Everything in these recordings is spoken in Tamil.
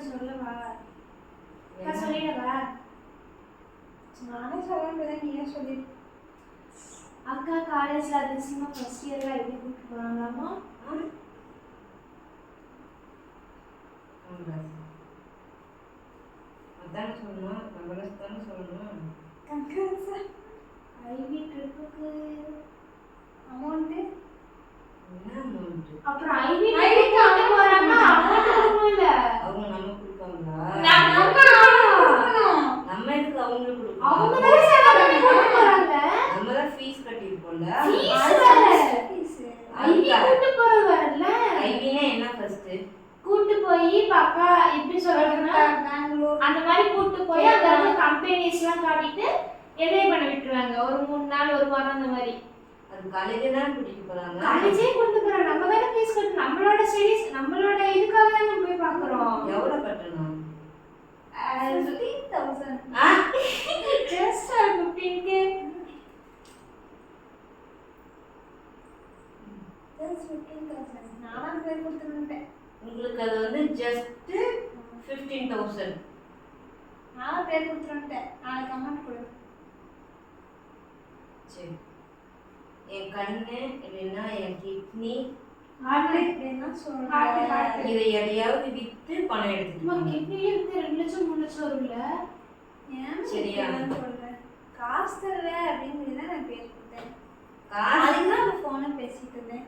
சொல்லவா? நான் சொல்லிடவா? நானே சொல்ல நீயே சொல்லி. அக்கா காலேஜ்ல அதிசயமா ஃபர்ஸ்ட் இயர்ல ஐடி கூப்பிட்டு போறாங்களாமா. அதான் சொல்லணும், கங்கரஸ் தானே சொல்லணும். கங்கரஸ் ஐடி ட்ரிப்புக்கு அமௌண்ட் என்ன அமௌண்ட்? அப்புறம் ஐடி கூப்பிட்டு போறாங்க. அமௌண்ட் இல்ல. அவங்க நம்ம கொடுப்பாங்களா? நம்ம எதுக்கு அவங்களுக்கு கொடுக்கணும்? அவங்க தான் செலவு பண்ணி கூப்பிட்டு போறாங்க. நம்ம தான் ஃபீஸ் கட்டிருப்போம்ல. ஃபீஸ் ஐடி கூப்பிட்டு போறது வரல. ஐடினா என்ன ஃபர்ஸ்ட்? கூட்டி போய் பக்கா எப்படி சொல்றதுன்னா பெங்களூர் அந்த மாதிரி கூட்டி போய் அங்க இருக்க கம்பெனிஸ்லாம் காட்டிட்டு என்ஜாய் பண்ண விட்டுருவாங்க. ஒரு 3 நாள் ஒரு வாரம் அந்த மாதிரி. அது காலேஜே தான் கூட்டிட்டு போறாங்க. காலேஜே கூட்டி போறாங்க. நம்ம தான ஃபீஸ் கட்டணும். நம்மளோட ஸ்டடீஸ் நம்மளோட இதுக்காக தான் நம்ம போய் பார்க்கறோம். எவ்வளவு கட்டணும்? 15,000. just 15k. just 15,000. நானா பே கொடுத்துட்டேன். உங்களுக்கு அது வந்து just 15,000. நானா பே கொடுத்துட்டேன். நாளைக்கு அமௌண்ட் கொடு. சரி. என் கண்ணு இல்லைன்னா என் கிட்னி என்ன சொல்றேன் இதை எதையாவது வித்து பணம் எடுத்துட்டு கிட்னில இருந்து 2 லட்சம் 3 லட்சம் வரும்ல. ஏன் சரியா சொல்றேன்? காசு தரல அப்படின்னு தான் நான் பேர் கொடுத்தேன். காசு அதுதான் நான் போனை பேசிட்டு இருந்தேன்.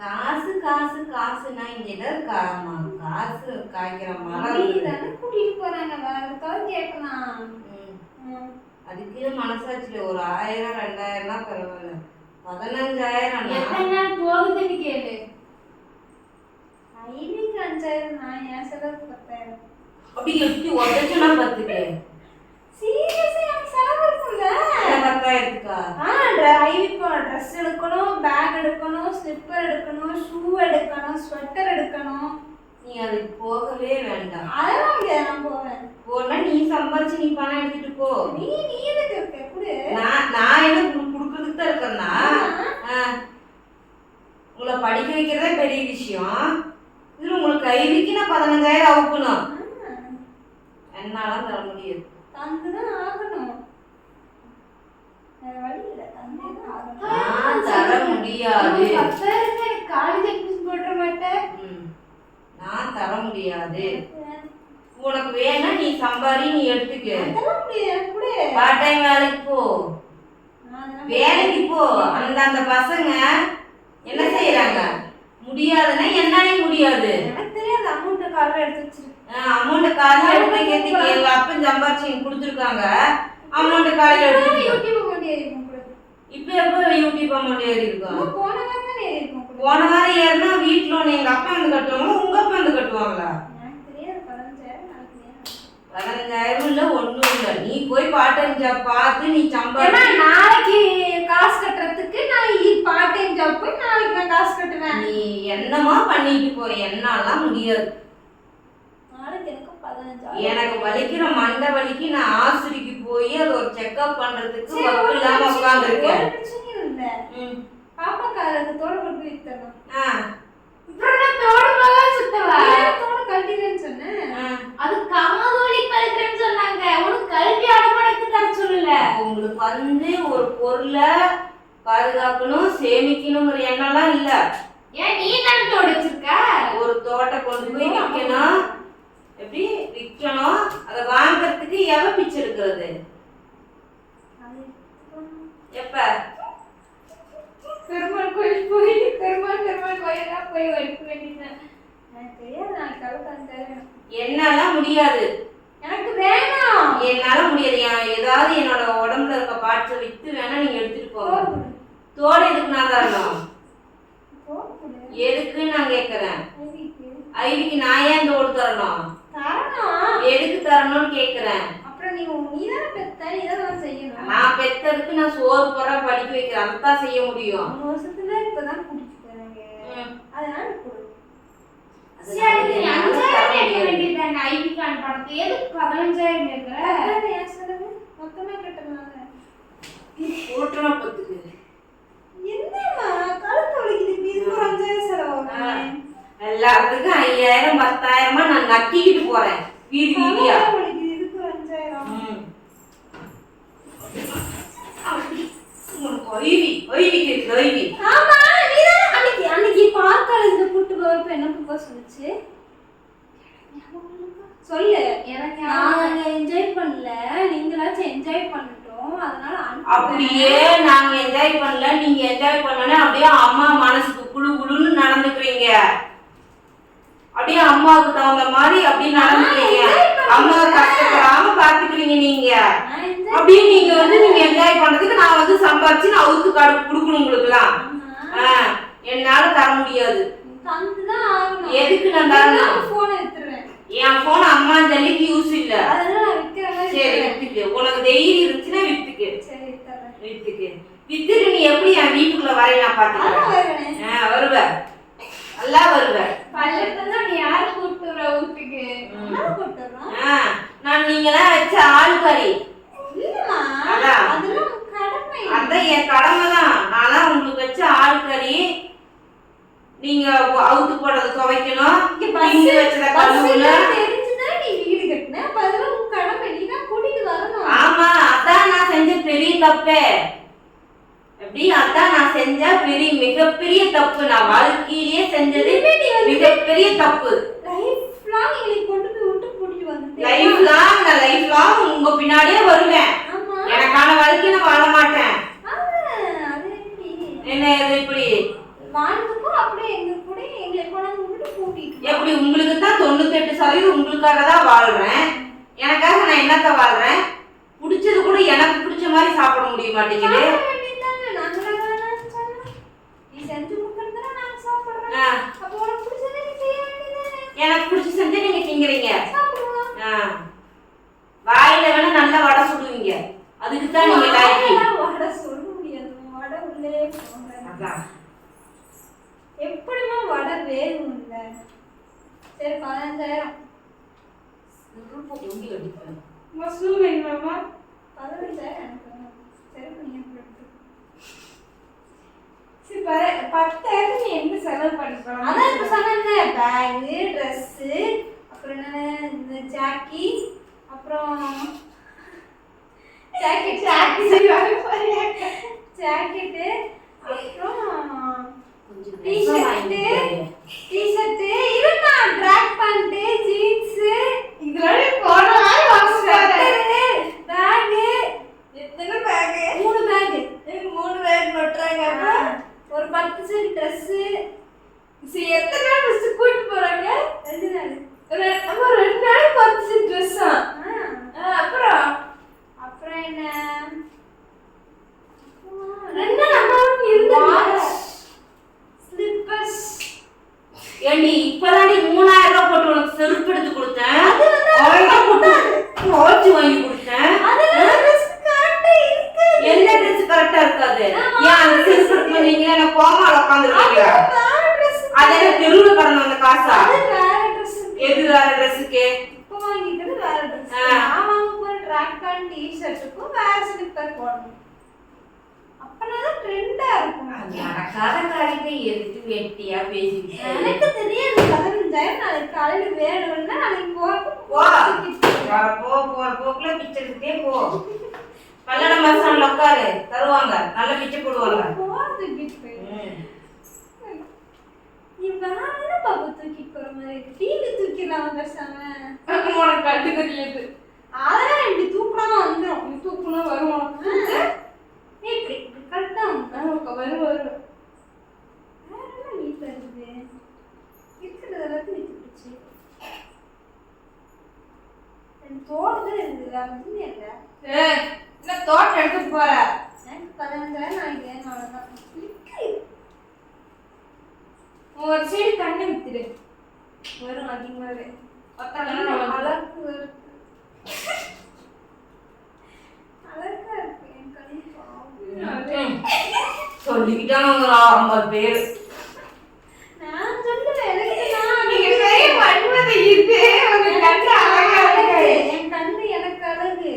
காசு காசு காசுனா இங்க ஏதாவது காசு காய்க்கிற மரம் தானே கூட்டிட்டு போறாங்க. வேற ஏதாவது கேட்கலாம். அதுக்கு மனசாட்சியில ஒரு 1000 2000 பரவாயில்ல. 15,000 எத்தனை நாள் போகுதுன்னு கேளு. ஐவிக்கு 5,000 நான் என் செலவு 10,000. அப்படி எப்படி உடச்சுனா பார்த்துக்க. சீரியஸா எனக்கு செலவு இருக்கும்ல 10,000க்கா? ஐவிக்கு ட்ரெஸ் எடுக்கணும், பேக் எடுக்கணும், ஸ்லிப்பர் எடுக்கணும், ஷூ எடுக்கணும், ஸ்வெட்டர் எடுக்கணும். நீ அதுக்கு போகவே வேண்டாம். அதெல்லாம் முடியாது. நான் போவேன். போனா நீ சம்பாரிச்சு நீ பணம் எடுத்துட்டு போ. நீ எதுக்கு இருக்க? குடு. நான் என்ன குடுக்குறதுக்கு தான் இருக்கேன்னா உங்களை படிக்க வைக்கிறதே பெரிய விஷயம். இதுல உங்களுக்கு கைவிக்கு நான் 15,000 அவுக்கணும். என்னால தர முடியாது. தந்துதான் ஆகணும். வேற வழி இல்ல. தந்துதான் ஆகணும். தர முடியாது. 10,000 காலேஜ் அட்மிஷன் போட மாட்டேன். நான் தர முடியாது. உனக்கு வேணா நீ சம்பாரி நீ எடுத்துக்க. அதெல்லாம் முடியாது. குடு. பார்ட் டைம் வேலைக்கு போ. வேலைக்கு போ. அந்த பசங்க என்ன செய்யறாங்க? முடியாதுன்னா என்னாலே முடியாது. எனக்கு தெரியாது. அமௌண்ட் கார்ல எடுத்து வச்சிருக்கேன். அமௌண்ட் கார்ல எடுத்து கேட்டு எங்க அப்பா சம்பாரிச்சு கொடுத்துருக்காங்க. அமௌண்ட் கார்ல எடுத்து யூடியூப் அமௌண்ட் ஏறி இருக்கும். இப்போ எப்போ யூடியூப் அமௌண்ட் ஏறி இருக்கும்? போன வாரம் தான் ஏறி இருக்கும். போன வாரம் ஏறினா வீட்டுல ஒன்று எங்க அப்பா வந்து கட்டுவாங்களா உங்க அப்பா வந்து கட்டுவாங்களா? எனக்கு தெரியாது. 15,000 நாளைக்கு 15,000 இல்ல ஒண்ணும் இல்ல. நீ போய் பார்ட் டைம் ஜாப் பார்த்து நீ சம்பாதி. நாளைக்கு காசு கட்டுறதுக்கு நான் பார்ட் டைம் ஜாப் போய் நாளைக்கு நான் காசு கட்டுவேன். நீ என்னமா பண்ணிட்டு போ. என்னாலாம் முடியாது. நாளைக்கு எனக்கு 15,000. எனக்கு வலிக்கிற மண்டை வலிக்கு நான் ஆஸ்பத்திரிக்கு போய் அது ஒரு செக்அப் பண்றதுக்கு வக்கு இல்லாம உட்கார்ந்துருக்கேன். பிரச்சனையும் இல்ல. பாப்பா காலுக்கு தோடு கொண்டு போய் வித்தறோம். அப்புறம் நான் தோடு போக சுத்தவா? தோடு கழட்டிறேன்னு சொன்னேன். அது காதோலி கழட்டிறேன்னு சொன்னாங்க. உனக்கு கழட்டி அடமானத்துக்கு தர சொல்லல. உங்களுக்கு வந்து ஒரு பொருளை பாதுகாக்கணும் சேமிக்கணுங்கிற எண்ணம்லாம் இல்ல. ஏன் நீ தானே தோடு வச்சிருக்க? ஒரு தோட்டை கொண்டு போய் விற்கணும். எப்படி விற்கணும்? அதை வாங்கறதுக்கு எவ்வளவு பிச்சை எடுக்கிறது? எப்ப? பெருமாள் கோயில் போய் பெருமாள் கோயிலாம் போய் வைக்க வேண்டியது. எனக்கு தெரியாது. நாளைக்கு கலக்காந்தாரு. என்னால முடியாது. எனக்கு வேணாம். என்னால முடியாது. ஏதாவது என்னோட உடம்புல இருக்க பார்ட்ஸை வித்து வேணா நீங்க எடுத்துட்டு போங்க. தோடு எதுக்கு நான் தரணும்? எதுக்கு நான் கேக்குறேன்? ஐவிக்கு நான் ஏன் தோடு தரணும்? எதுக்கு தரணும்னு கேக்குறேன். அப்புறம் நீ தானே பெத்த. நீ தான் செய்யணும். நான் பெத்ததுக்கு நான் சோறு போற படிக்க வைக்கிறேன். அதான் செய்ய முடியும். 3 வருஷத்துல இப்பதான் கூட்டிட்டு போறாங்க. அதனால கொடு. சரி, நீ 5,000 கேட்க வேண்டியதானே. ஐவிக்கு அனுப்பறதுக்கு எதுக்கு 15,000 கேக்குற? அதான் ஏன் செலவு மொத்தமா கட்டலாம்ல. ஓட்டனா பத்துக்கு. என்னம்மா கழுத்து வலிக்குது. இது 5,000 செலவாகும். எல்லாத்துக்கும் 5000 10,000 நான் நக்கிக்கிட்டு போறேன் வீதி வீதியா. அன்னைக்கு பார்க்கல கூட்டு போறப்ப என்ன போ சொல்லுச்சு சொல்லு. எனக்கு நாங்க என்ஜாய் பண்ணல, நீங்களாச்சும் என்ஜாய் பண்ணட்டும், அதனால அப்படியே நாங்க என்ஜாய் பண்ணல நீங்க என்ஜாய் பண்ணல அப்படியே அம்மா மனசுக்கு குழு குழுன்னு நடந்துக்கிறீங்க. அப்படியே அம்மாவுக்கு தகுந்த மாதிரி அப்படியே நடந்துக்கிறீங்க. அம்மா கஷ்டப்படாம பாத்துக்கிறீங்க நீங்க. அப்படியே நீங்க நீங்க என்ஜாய் பண்றதுக்கு நான் சம்பாரிச்சு நான் அவுத்து கொடுக்கணும் உங்களுக்குலாம். என்னால தர முடியாது. எதுக்கு நான் தரணும்? போன் எடுத்துறேன். என் போன் அம்மா ஜல்லிக்கு யூஸ் இல்ல. சரி வித்துக்கு. உனக்கு தைரியம் இருந்துச்சுன்னா வித்துக்கு. வித்துக்கு. வித்துட்டு நீ எப்படி என் வீட்டுக்குள்ள வரைய நான் பாத்துக்கிறேன். வருவ. நல்லா வருவ. பள்ளத்தான் நீ யாரு கூப்பிட்டு வர வீட்டுக்கு? நான் நீங்களாம் வச்ச ஆள்காரி. அதான் என் கடமை தான். நான்லாம் உங்களுக்கு வச்ச ஆள்காரி. நீங்க அவுத்து போடுறது துவைக்கணும். இங்க வச்சத கழுவணும். ஆமா அதான் நான் செஞ்ச பெரிய தப்பே. எப்படி அதான் நான் செஞ்ச மிகப்பெரிய தப்பு. நான் வாழ்க்கையிலேயே செஞ்சது மிகப்பெரிய தப்பு. லைஃப் லாங் உங்க பின்னாடியே வருவேன். எனக்கான வாழ்க்கையை நான் வாழ மாட்டேன். என்ன இது இப்படி எப்படி? உங்களுக்கு தான் 98% உங்களுக்காக தான் வாழ்றேன். எனக்காக நான் என்னத்த வாழ்றேன்? பிடிச்சது கூட எனக்கு பிடிச்ச மாதிரி சாப்பிட முடிய மாட்டேங்குது. எனக்கு பிடிச்ச செஞ்சு நீங்க திங்கிறீங்க. வாயில வேணா நல்லா வடை சுடுவீங்க. அதுக்கு தான் நீங்க லாய்க்கு. எப்படிமா வடை வேகும் இல்ல? சரி 15,000 மஸ்ரூம் வேணுமாமா? 15,000 சரி நீங்க போட்டு. சரி 10,000 நீ என்ன செலவு பண்ணிக்கலாம்? அதான் இப்ப சொன்னேன்ல, பேக், Dress, அப்புறம் என்ன இந்த ஜாக்கி, அப்புறம் ஜாக்கெட் அப்புறம் டீ-ஷர்ட் இருந்தா ட்ராக் பேண்ட், ஜீன்ஸ் இதெல்லாம் போடலாம். பேக் எத்தனை பேக்? 3 பேக். 3 பேக் நோட்றாங்க. ஒரு 10 செட் Dress. சரி எத்தனை நாள் பஸ் கூட்டி போறாங்க? 2 நாள். அம்மா 2 நாள் 10 செட் Dress. அப்புறம் என்ன? 2 நாள் அம்மாவும் இருந்தாங்க. ஸ்லிப்பர்ஸ். ஏண்டி இப்பதாண்டி 3000 ரூபாய் போட்டு உனக்கு செருப்பு எடுத்து கொடுத்தேன். வாட்ச் வாங்கி கொடுத்தேன். என்ன ட்ரெஸ் கரெக்டா இருக்காது? ஏன் அந்த செருப்பு எடுத்து நீங்க என்ன கோமால உட்காந்துருக்கீங்க? அதெல்லாம் தெருவுல கடந்த அந்த காசா? எது வேற ட்ரெஸ்ஸுக்கு? இப்போ வாங்கிக்கிறது வேற ட்ரெஸ். நான் வாங்க போற ட்ராக் பேண்ட், டீ-ஷர்ட்டுக்கும் வேற ஸ்லிப்பர் போடணும். அப்பனாதான் ட்ரெண்டா இருக்கும். நடக்காத காரியத்தை எதுக்கு வெட்டியா பேசிட்டு? எனக்கு தெரியாது. 15,000 நாளைக்கு காலையில வேணும்னா நாளைக்கு போற போக்குல பிச்சை எடுத்துட்டே போ. கல்யாண மாசம் உட்காரு தருவாங்க. நல்ல பிச்சை போடுவாங்க. நீ வேற என்ன பாப்பா தூக்கிட்டு போற மாதிரி இருக்கு? டிவி தூக்கிடலாம் பேசாம. உனக்கு கட்டு தெரியாது. அதெல்லாம் இப்படி தூக்கமா வந்துடும். நீ தூக்குனா வரும் உனக்கு. இப்படி கரெக்டா வரும் வேற என்ன வீட்டுல இருக்குது? இருக்கிறது எல்லாத்தையும் வித்துடுச்சு. எனக்கு தோட்டத்துல இருக்குது, வேற எதுவுமே இல்லை. என்ன தோட்டம் எடுத்துட்டு போற? எனக்கு 15,000 நாளைக்கு அவ்வளவுதான். ஒரு சைடு தண்ணி வித்துடு. வரும் அதிகமாவே. அழகு வருது. அழகா இருக்கு என் கண்ணு. சொல்லிக்கிட்டாங்க 50 பேர். நான் சொல்லுவேன் நீங்க பெரிய வன்மதி இது. உங்க கண்ணு அழகா இருக்கு. என் கண்ணு எனக்கு அழகு.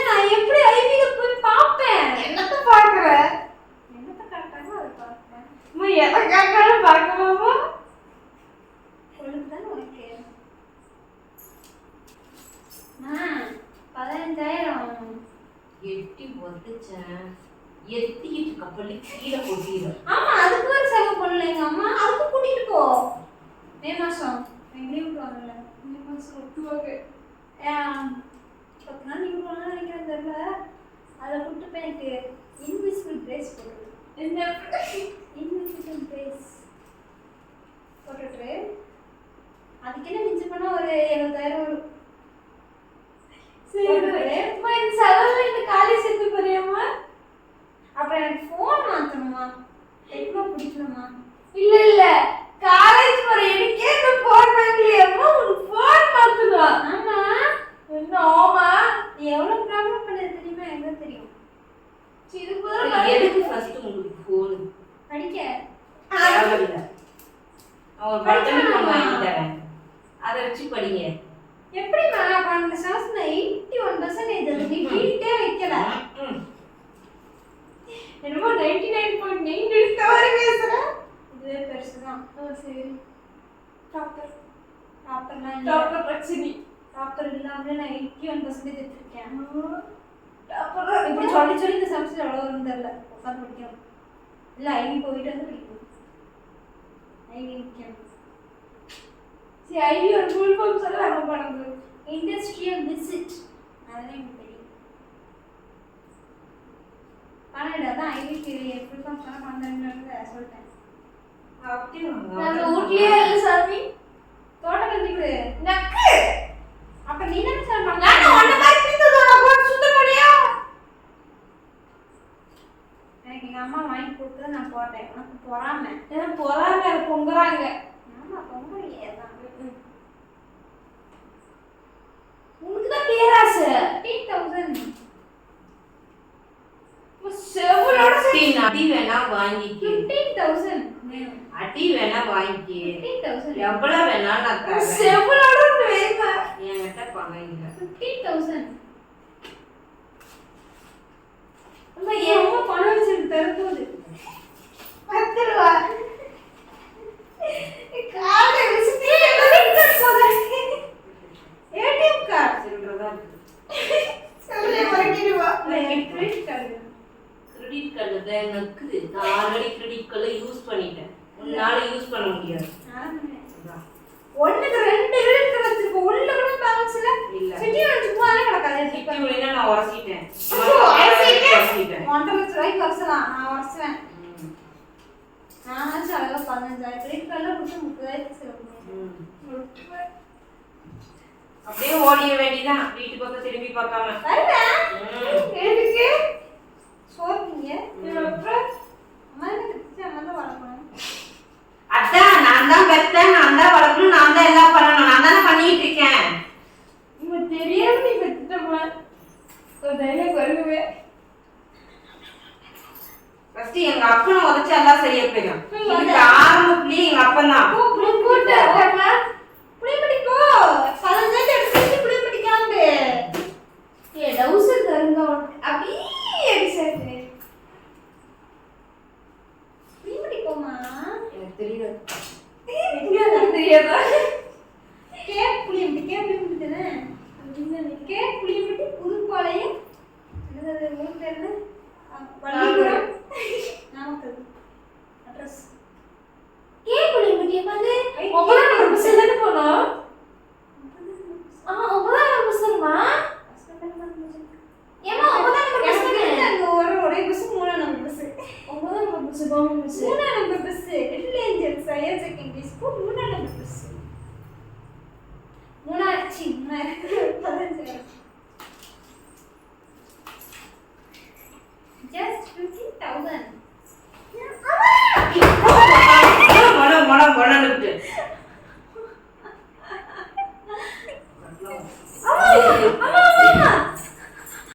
நான் எப்படி ஐவில போய் பாப்பேன்? என்னத்த பாக்குற? என்னத்த கரெக்டாக அதை பார்ப்பேன். எதை காக்காலும் பறக்கலாமா? கொழுப்புதான் உனக்கு. 15,000. எட்டி வந்துச்சேன் எத்திக்கிட்டு கப்பல்ல கீழே கொட்டிடும். ஆமா, அதுக்கு ஒரு செலவு பண்ணல எங்க அம்மா. அதுக்கு கூட்டிட்டு போ. மே மாசம் எங்கேயும் விட்டுவாங்கல்ல. மே மாசம் விட்டுவாங்க. 10 நாள் லீவ் போனா நினைக்கிறேன் தெரியல. அதை கூப்பிட்டு போய் எனக்கு இன்விசிபிள் பிரேஸ் போட்டு. என்ன இன்விசிபிள் பிரேஸ் போட்டுட்டு அதுக்கு என்ன மிஞ்சி பண்ணா ஒரு 70,000 வரும். சரி அம்மா, இந்த செலவுல இந்த காலி சேர்த்து போறியாம்மா? அப்புறம் எனக்கு ஃபோன் மாத்தணுமா? டெக்னோ பிடிக்கணுமா? இல்ல இல்ல, காலேஜ் போற எனக்கே இந்த போன் வாங்கலையாம்மா, உனக்கு போன் மாத்தணும். ஆமா, என்ன ஆமா? நீ எவ்வளவு ப்ராப்ளம் பண்ணது தெரியுமா? எனக்கு தெரியும். இது எதுக்கு ஃபர்ஸ்ட் உங்களுக்கு ஃபோன் படிக்க தேவையில்லை. நான் ஒரு பட்டன் ஃபோன் வாங்கி தரேன், அதை வச்சு படிங்க. எப்படிமா? அப்ப அந்த சாஸ்ல 81% அது நீ ஃபீட்டே வைக்கல. என்னமோ 99.9 எடுத்த மாதிரி பேசுற. இதுவே பெருசுதான். சரி, டாக்டர் டாப்பர்லாம் இல்ல. டாக்டர் பிரச்சனை. டாப்பர் இல்லாமலே நான் 81% எடுத்திருக்கேன். டாக்டர் இப்படி சொல்லி சொல்லி இந்த செமஸ்டர் எவ்வளோ வரும் தெரியல. உட்காந்து படிக்கணும். இல்லை, ஐவி போயிட்டு வந்து படிக்கணும். ஐவி முக்கியம். சரி, ஐவி ஒரு ஃபுல் ஃபார்ம் சொல்ல நம்ம பண்ணது. இண்டஸ்ட்ரியல் விசிட், அதெல்லாம் எனக்கு தெரியும். கனடா தான் ஐவிக்கு ஃபுல் ஃபார்ம் சொன்னால் 12 சொல்லிட்டேன். நம்ம வீட்லயே இல்ல சாமி. தோட்டக்கல்வி கொடு. நக்கு. அப்ப நீ என்ன சார் பண்ண? நான் ஒண்ணு மாதிரி பித்ததோட போட்டு சுத்த முடியா? எனக்கு எங்க அம்மா வாங்கி கொடுத்தது நான் போட்டேன். உனக்கு பொறாமை. என்ன பொறாம பொங்குறாங்க. ஆமா, பொங்கலையே தான். உனக்கு தான் பேராசை. 15,000. செவலோட அடி வேணா வாங்கிக்க, 15,000. அடி வேணா வாங்கிக்க, 15,000. எவ்வளவு வேணா நான் தரேன். செவலோட வேணுமா? என்கிட்ட பணம் இல்ல. 15,000. அம்மா எவ்வளோ பணம் வச்சிருக்கு தரப்போகுது? 10 ரூபா. கார்டு விசிட்டே எடுத்து போறேன். ஏடிஎம் கார்டு சில்லறதா இருக்கு. சொல்லே மறக்கிடுவா. Credit card. கிரெடிட் கார்டு தான் நக்குது. நான் ஆல்ரெடி கிரெடிட் கார்டு யூஸ் பண்ணிட்டேன். உன்னால யூஸ் பண்ண முடியாது. அதான். ஒண்ணுக்கு 2 கிரெடிட் கார்டு வச்சிருக்கோம். உள்ள கூட பேலன்ஸ்ல இல்ல. சிட்டி வச்சுக்குவானே கிடக்காது. சிட்டி வழினா நான் உரசிட்டேன். உரசிட்டேன். 1,50,000 ரூபாய்க்கு வருஷலாம். நான் வருஷம். நானாச்சும் அழகா 15,000 கிரெடிட் கார்டுல கொடுத்து 30,000 செலவு பண்ணுவேன். அப்படியே ஓடிய வேண்டியதான், வீட்டு பக்கம் திரும்பி பார்க்காம. வருவேன். எதுக்கு? சோர்ந்தீங்க. அப்புறம் அம்மா எனக்கு பிடிச்ச அம்மா தான் வளர்க்கணும். அதான் நான் தான் பெத்தேன், நான் தான் வளர்க்கணும், நான் தான் எல்லாம் பண்ணணும். நான் தானே பண்ணிட்டு இருக்கேன். இவ தெரியாம நீ பெத்துட்டமா. ஒரு தைரியம் வருவே. ஃபர்ஸ்ட் எங்க அப்பனை உதச்சு எல்லாம் சரியா போயிடும். இதுக்கு ஆரம்பத்துலயே எங்க அப்பன் தான். கூட்ட இருக்கமா? புளி பிடிக்கோ. 15,000 எடுத்து புளி பிடிக்காம. ஏ டவுசர் தருங்க உனக்கு. அப்படியே சேர்த்து. புளி பிடிக்கோமா? எனக்கு தெரியாது. தெரியாதா? கேக் புளி பிடித்தானே? கேக் புளி பிடி புதுப்பாளையம். என்னது ஊர் பேர் என்ன? வள்ளிபுரம். நாமக்கல். அட்ரஸ். கேக்குளி முட்டிய பாரு. 9ஆம் நம்பர் பஸ் தான போறோம். 9ஆம் நம்பர் பஸ்மா. ஏமா 9ஆம் நம்பர் பஸ் தானே? அங்க ஒரே பஸ் 3ஆம் நம்பர் பஸ். 9ஆம் நம்பர் பஸ் கவர்மெண்ட் பஸ். 3ஆம் number bus. Little Angels Higher Secondary School 3ஆம் நம்பர் பஸ். 15,000. Just 15,000.